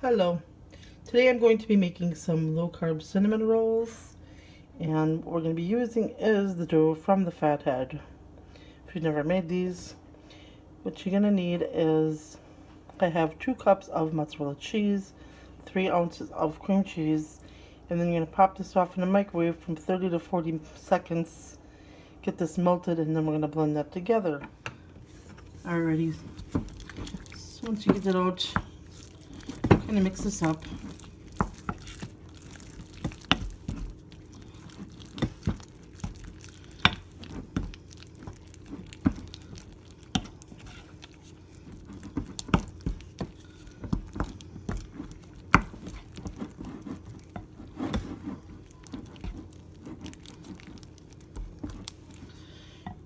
Hello. Today I'm going to be making some low-carb cinnamon rolls, and what we're going to be using is the dough from the Fathead. If you've never made these, what you're going to need is, I have 2 cups of mozzarella cheese, 3 ounces of cream cheese, and then you're going to pop this off in the microwave from 30 to 40 seconds, get this melted, and then we're going to blend that together. Alrighty, so once you get it out, kind of mix this up.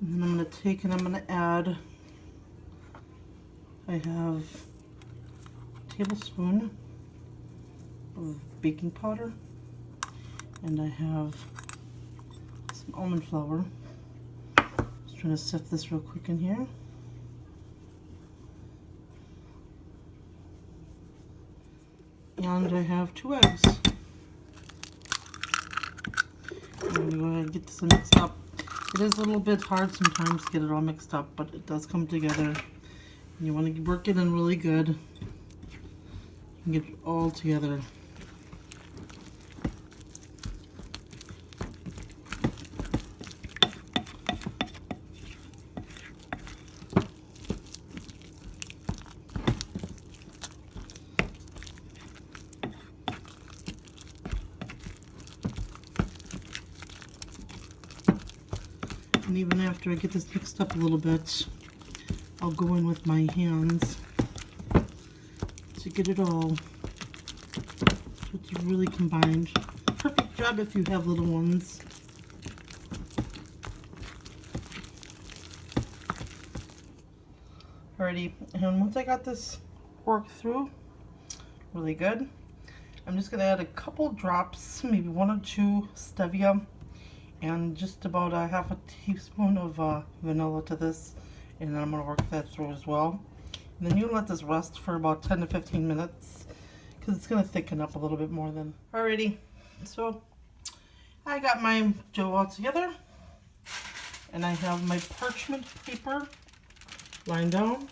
And then I'm going to take and I'm going to add, I have a tablespoon of baking powder, and I have some almond flour. Just trying to sift this real quick in here. And I have 2 eggs. I'm going to go ahead and get this mixed up. It is a little bit hard sometimes to get it all mixed up, but it does come together. And you want to work it in really good and get it all together. And even after I get this mixed up a little bit, I'll go in with my hands to get it all so it's really combined. Perfect job if you have little ones. Alrighty, and once I got this worked through really good, I'm just going to add a couple drops, maybe 1 or 2 stevia, and just about a half a teaspoon of vanilla to this, and then I'm going to work that through as well. And then you let this rest for about 10 to 15 minutes because it's going to thicken up a little bit more than. Alrighty, so I got my dough all together, and I have my parchment paper lying down,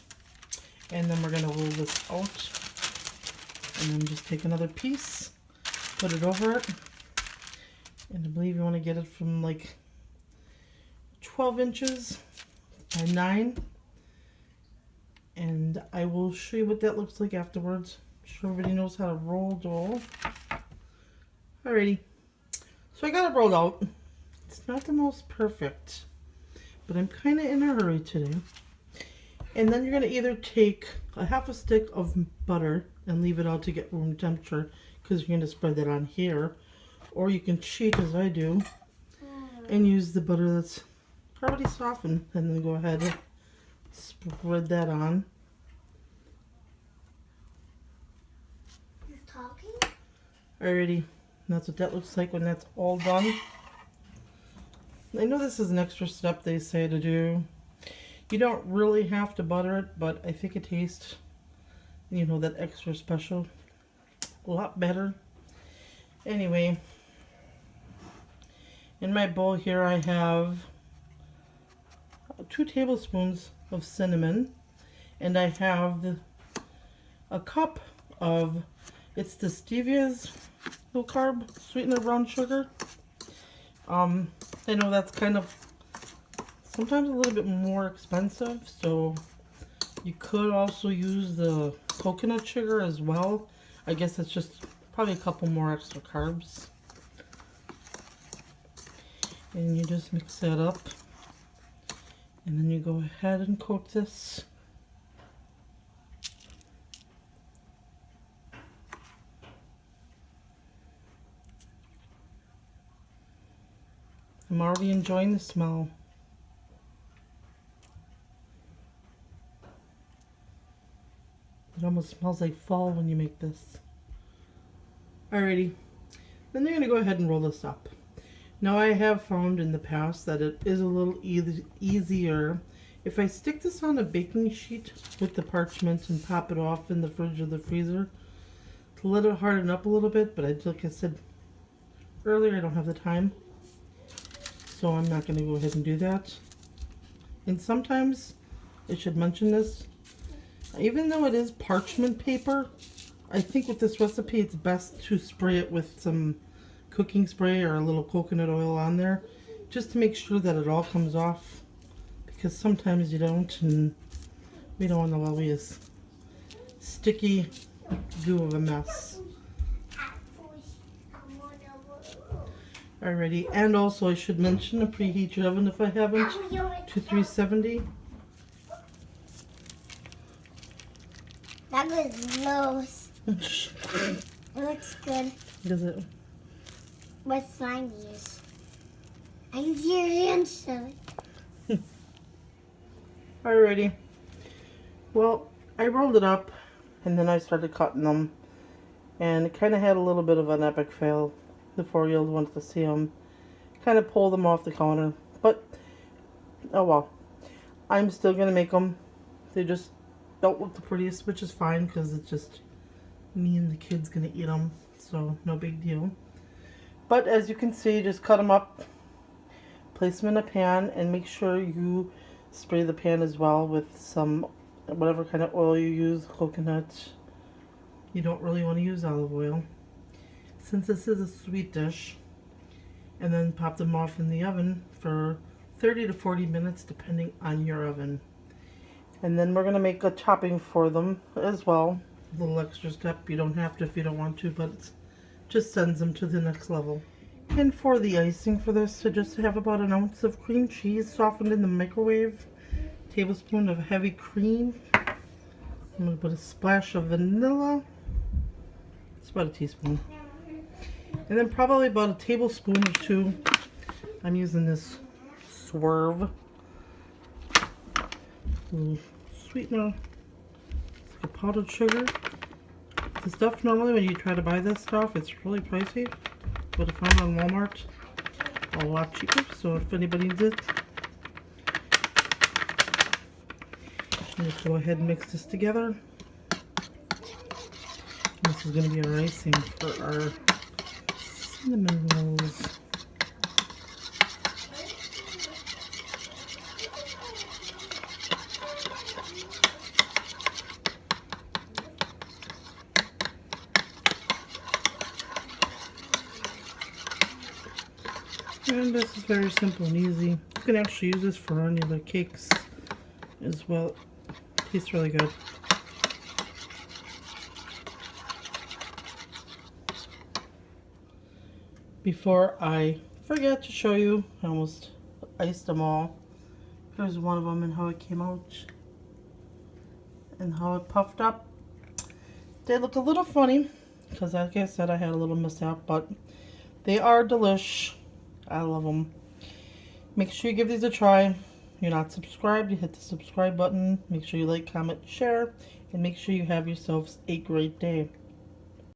and then we're going to roll this out, and then just take another piece, put it over it. And I believe you want to get it from like 12 inches by 9. And I will show you what that looks like afterwards. I'm sure everybody knows how to roll dough. Alrighty. So I got it rolled out. It's not the most perfect, but I'm kind of in a hurry today. And then you're going to either take a half a stick of butter and leave it out to get room temperature, because you're going to spread that on here. Or you can cheat as I do and use the butter that's already softened, and then go ahead and spread that on. You're talking? Alrighty, that's what that looks like when that's all done. I know this is an extra step they say to do. You don't really have to butter it, but I think it tastes, you know, that extra special a lot better. Anyway, in my bowl here I have 2 tablespoons of cinnamon, and I have a cup of, it's the Stevia's low carb sweetener brown sugar. I know that's kind of sometimes a little bit more expensive, so you could also use the coconut sugar as well. I guess it's just probably a couple more extra carbs. And you just mix that up, and then you go ahead and coat this. I'm already enjoying the smell. It almost smells like fall when you make this. Alrighty, then you're going to go ahead and roll this up. Now I have found in the past that it is a little easier if I stick this on a baking sheet with the parchment and pop it off in the fridge or the freezer. to let it harden up a little bit, but like I said earlier, I don't have the time. So I'm not going to go ahead and do that. And sometimes, I should mention this, even though it is parchment paper, I think with this recipe it's best to spray it with some cooking spray or a little coconut oil on there, just to make sure that it all comes off, because sometimes you don't, and we don't want to leave this sticky goo of a mess. Alrighty, and also I should mention to preheat your oven if I haven't to 370. That was low. It looks good. Does it? What's my ears? I can see your hands showing. Alrighty. Well, I rolled it up and then I started cutting them, and it kind of had a little bit of an epic fail. The 4-year-old wanted to see them. Kind of pulled them off the counter, but oh well. I'm still gonna make them. They just don't look the prettiest, which is fine because it's just me and the kids gonna eat them, so no big deal. But as you can see, just cut them up, place them in a pan, and make sure you spray the pan as well with some whatever kind of oil you use, coconut. You don't really want to use olive oil since this is a sweet dish. And then pop them off in the oven for 30 to 40 minutes depending on your oven. And then we're going to make a topping for them as well. A little extra step. You don't have to if you don't want to, but it just sends them to the next level. And for the icing for this, I just have about an ounce of cream cheese softened in the microwave, tablespoon of heavy cream. I'm going to put a splash of vanilla. It's about a teaspoon. And then probably about a tablespoon or two. I'm using this Swerve little sweetener. It's like a powdered sugar. The stuff normally when you try to buy this stuff, it's really pricey, but I found it on Walmart a lot cheaper. So if anybody needs it, let's go ahead and mix this together. This is going to be our icing for our cinnamon rolls. And this is very simple and easy. You can actually use this for any other cakes as well. It tastes really good. Before I forget to show you, I almost iced them all. Here's one of them and how it came out and how it puffed up. They look a little funny because, like I said, I had a little mishap, but they are delish. I love them. Make sure you give these a try. If you're not subscribed, you hit the subscribe button. Make sure you like, comment, share, and make sure you have yourselves a great day.